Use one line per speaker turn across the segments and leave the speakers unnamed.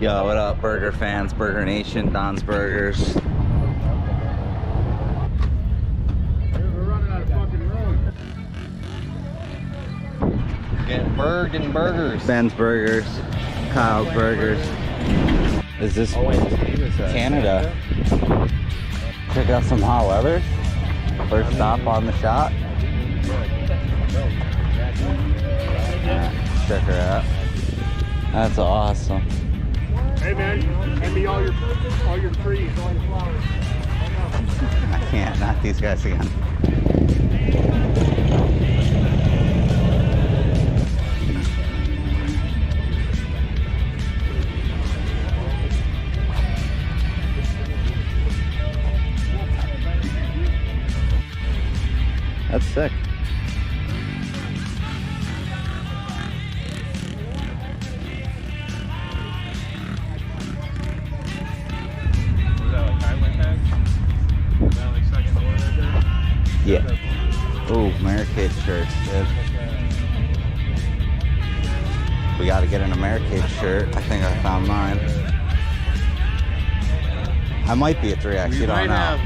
Yo, what up, burger fans, Burger Nation, Don's Burgers.
We're running out of fucking room.
Get Bergen Burgers.
Ben's Burgers, Kyle's Burgers. Is this Canada? Check out some hot weather. First stop on the shot. Check her out. That's awesome.
Hey man, hand me all your trees, all your flowers.
I can't, not these guys again. That's sick. Yeah. Ooh, Americade shirts, dude. We gotta get an Americade shirt. I think I found mine. I might be a 3X, you don't know.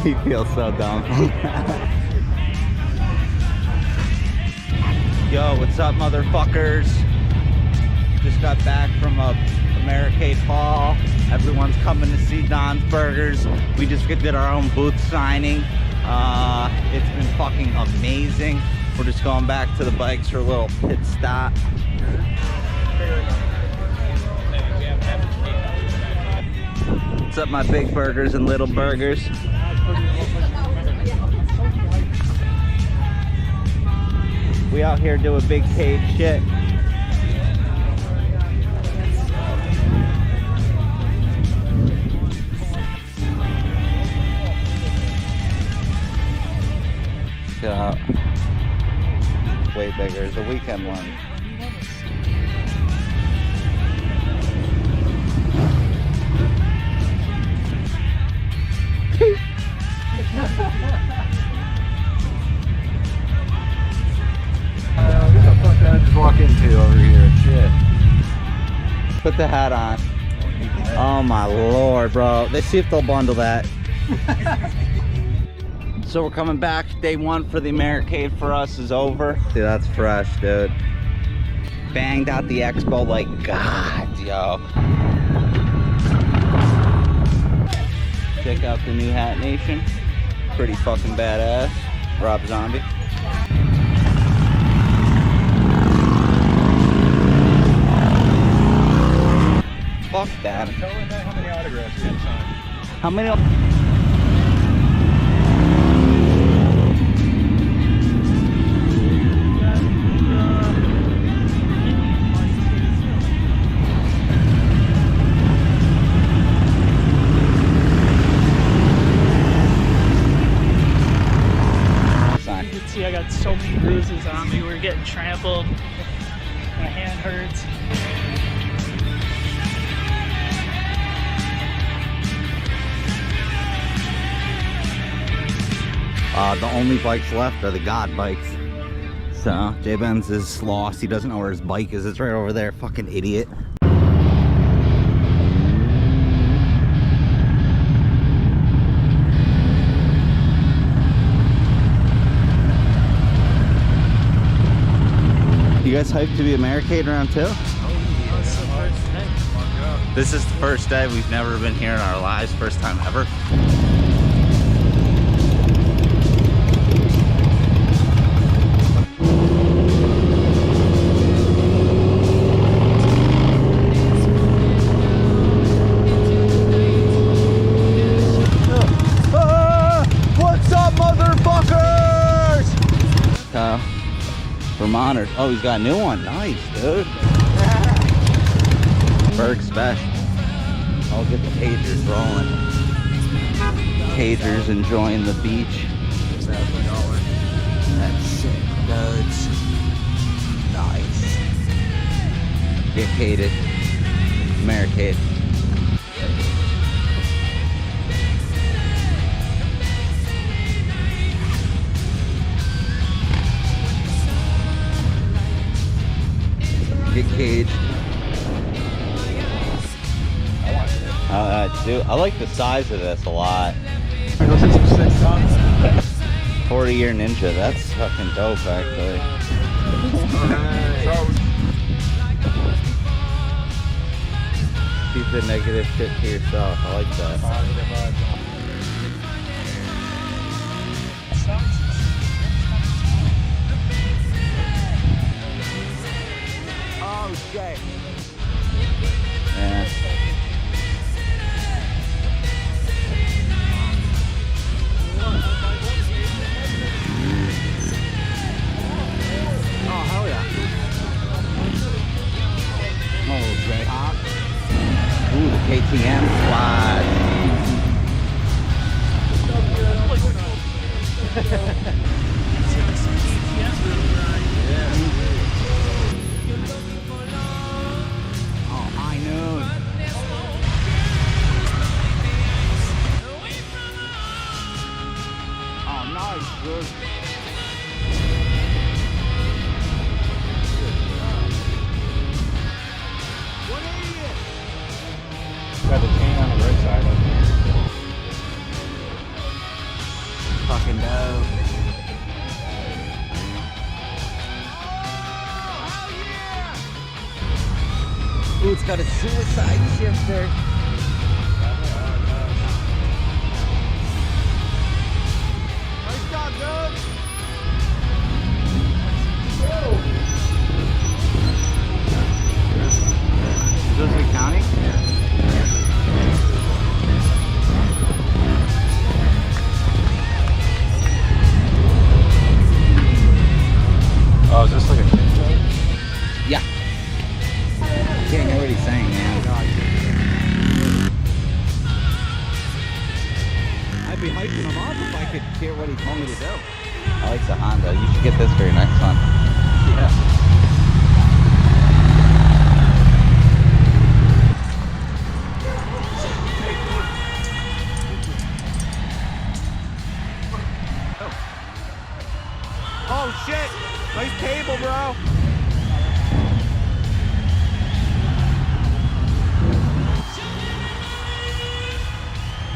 He feels so dumb. Yo, what's up, motherfuckers? Just got back from a Americade haul. Everyone's coming to see Don's Burgers. We just did our own booth signing. It's been fucking amazing. We're just going back to the bikes for a little pit stop. What's up, my big burgers and little burgers? We out here doing big cage shit. Check it out. Way bigger. It's a weekend one.
What the fuck did I just walk into over here? Shit.
Put the hat on. Oh my lord, bro. Let's see if they'll bundle that. So we're coming back. Day one for the Americade for us is over. See, that's fresh, dude. Banged out the Expo like God, yo. Check out the new Hat Nation. Pretty fucking badass. Rob Zombie. Fuck that.
Tell them how many autographs you got signed.
How many?
You can see I got so many bruises on me. We're getting trampled. My hand hurts.
The only bikes left are the God bikes. So J-Benz is lost. He doesn't know where his bike is. It's right over there. Fucking idiot. You guys hyped to be Americade round 2? This is the first day. We've never been here in our lives. First time ever. What's up, motherfuckers? Vermonters. Oh, he's got a new one. Nice, dude. Berg special. I'll get the pagers rolling. Americaders enjoying the beach. That's sick, dudes. Nice. Get hated. Americade. Get caged. Dude, I like the size of this a lot. 40-year Ninja, that's fucking dope actually. Keep the negative shit to yourself, I like that. Oh shit. Yeah. Ooh, the KTM slide. Oh, high noon. Oh, nice, good.
Got the chain on the right side.
Fucking dope. Ooh, it's got a suicide shifter. Nice job, dude. Is this like county?
Oh, is this like a chain?
Yeah. Can't hear what he's saying, man. I'd be hiking him up if I could hear what he told me to do. I like the Honda. You should get this for your next one. Yeah. Oh shit! Nice table, bro!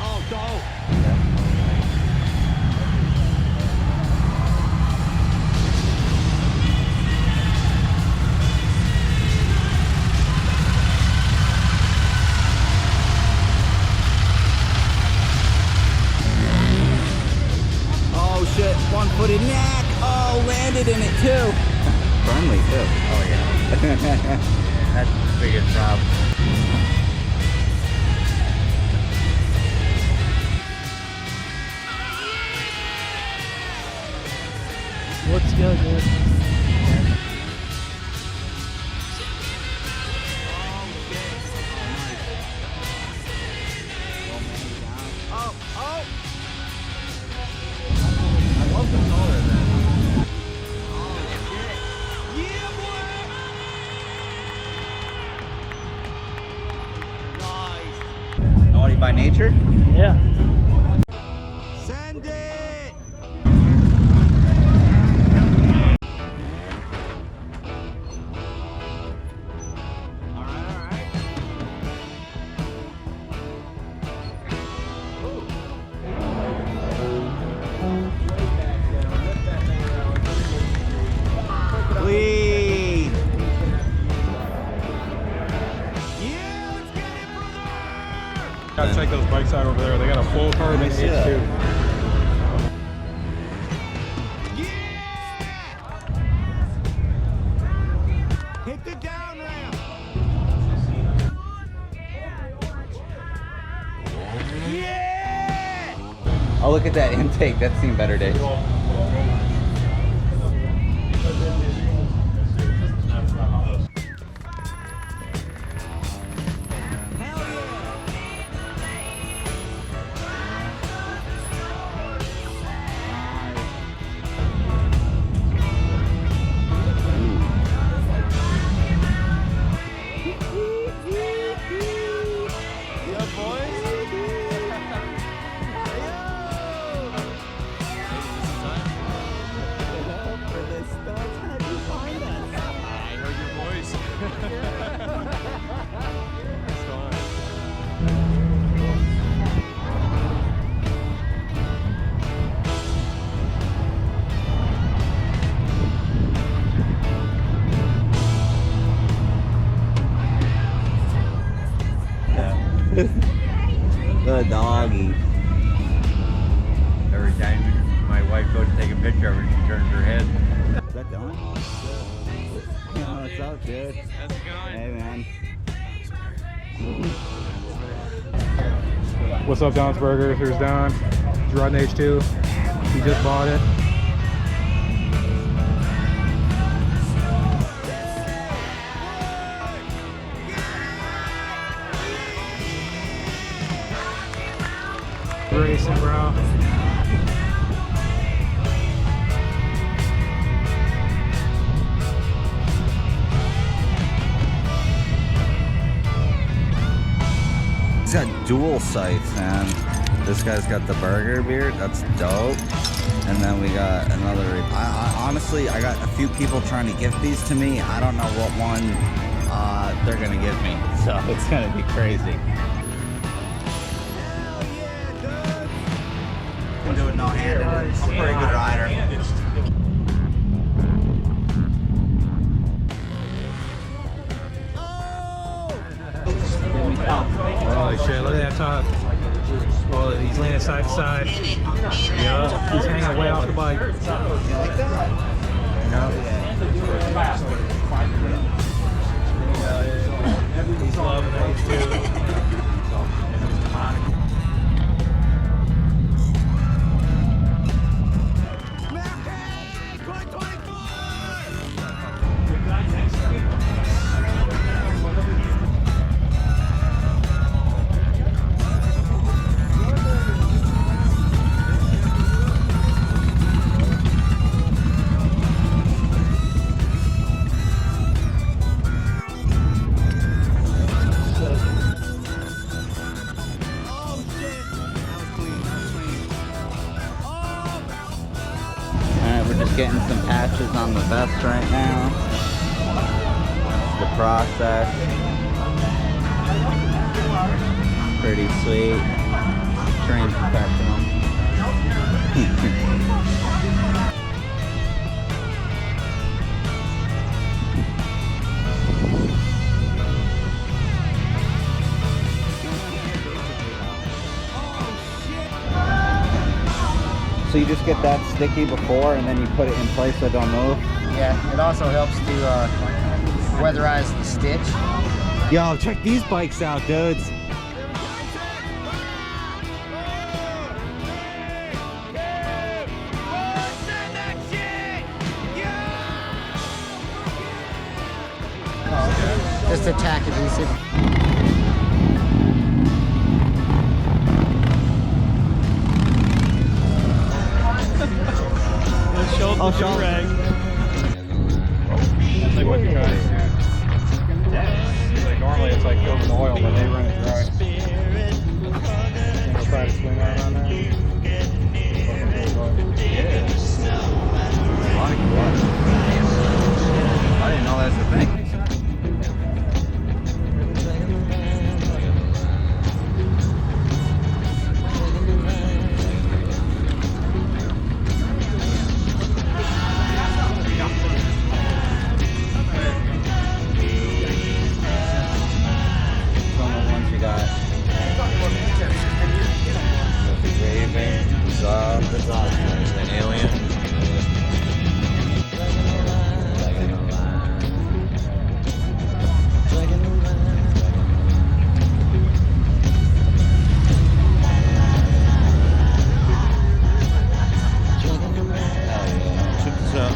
Oh, dope! Oh shit, one-footed neck! Oh, landed in it too. Friendly too. Oh yeah. That's the biggest problem.
Looks good, dude.
Oh, oh! I love the color of that. Naughty by nature?
Yeah.
Send it! Alright. Please!
Gotta check those bikes out over there. They got a full carbon
Let me see that.
too.
Hit the down ramp! Yeah! Oh, look at that intake. That's seen better days. doggy.
Every time my wife goes to take a picture of her, she turns her head.
Is that Dylan? Yo, what's up, dude?
How's it going?
Hey, man.
What's up, Don's Burgers? Here's Don. He's riding H2. He just bought it. Racing, bro.
He's got dual sights, man. This guy's got the burger beard. That's dope. And then we got another. I honestly, I got a few people trying to gift these to me. I don't know what one they're gonna give me, so it's gonna be crazy. Can do it no-handed. I'm a pretty good rider.
Holy shit, look at that top. Oh, he's leaning side to side. Yeah, he's hanging way off the bike. He's loving it, too.
Getting some patches on the vest right now. The process. Pretty sweet. Trained professional. So you just get that sticky before and then you put it in place so it don't move?
Yeah, it also helps to weatherize the stitch.
Yo, check these bikes out, dudes.
Just a tack adhesive.
I'll show rag.
That's like what you guys do. Like normally it's like filled with oil, but they run it dry. We'll try to swing right on there.
Yeah. Like what? I didn't know that's a thing. An alien. Check this out.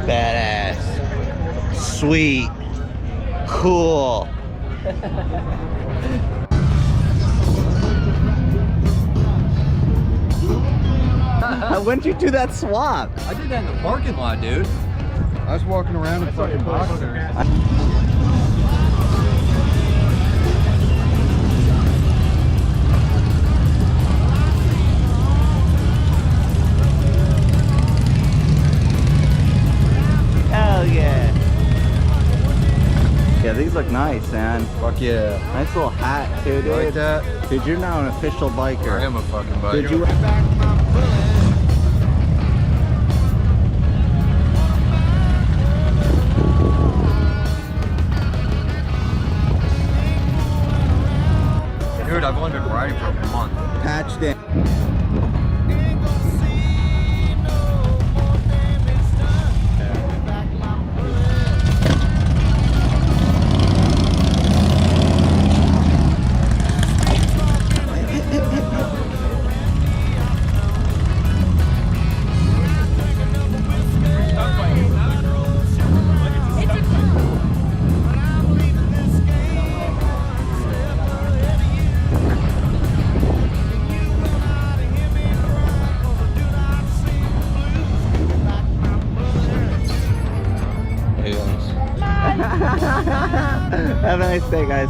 Badass. Sweet. Cool. When'd you do that swap?
I did that in the parking lot, dude. I was walking around in fucking boxers.
Hell yeah. Yeah, these look nice, man.
Fuck yeah.
Nice little hat, too, dude.
Like that?
Dude, you're now an official biker.
I am a fucking biker.
Did you? damn. Have a nice day, guys.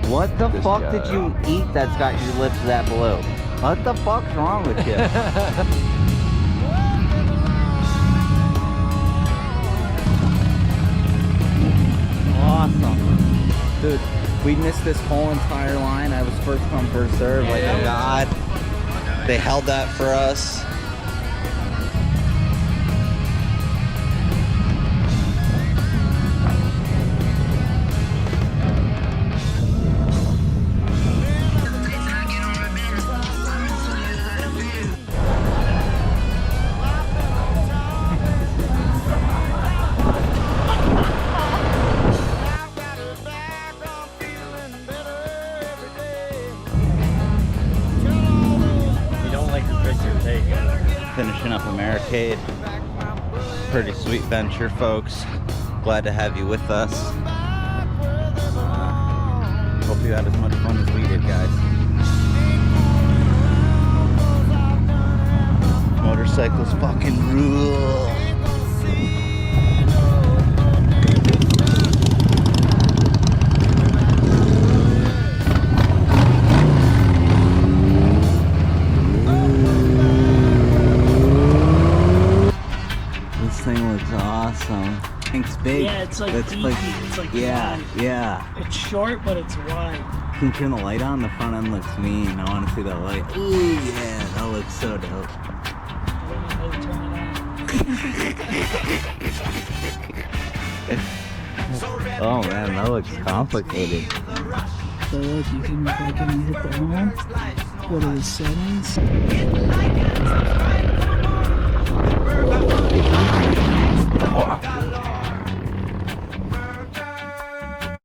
What the fuck did you eat that's got your lips that blue? What the fuck's wrong with you? Awesome. Dude, we missed this whole entire line. I was first come, first serve, like a god. They held that for us. Finishing up Americade. Pretty sweet venture, folks. Glad to have you with us. Hope you had as much fun as we did, guys. Motorcycles fucking rule. This thing looks awesome. Thanks, big.
Yeah, it's like
That's
beefy. It's like
yeah,
wide.
yeah.
It's short, but it's wide.
Can you turn the light on? The front end looks mean. I want to see that light. Ooh, yeah, that looks so dope.
I don't know how to turn it on.
Oh man, that looks complicated.
So look, you can go back in and hit the home. Go to the settings.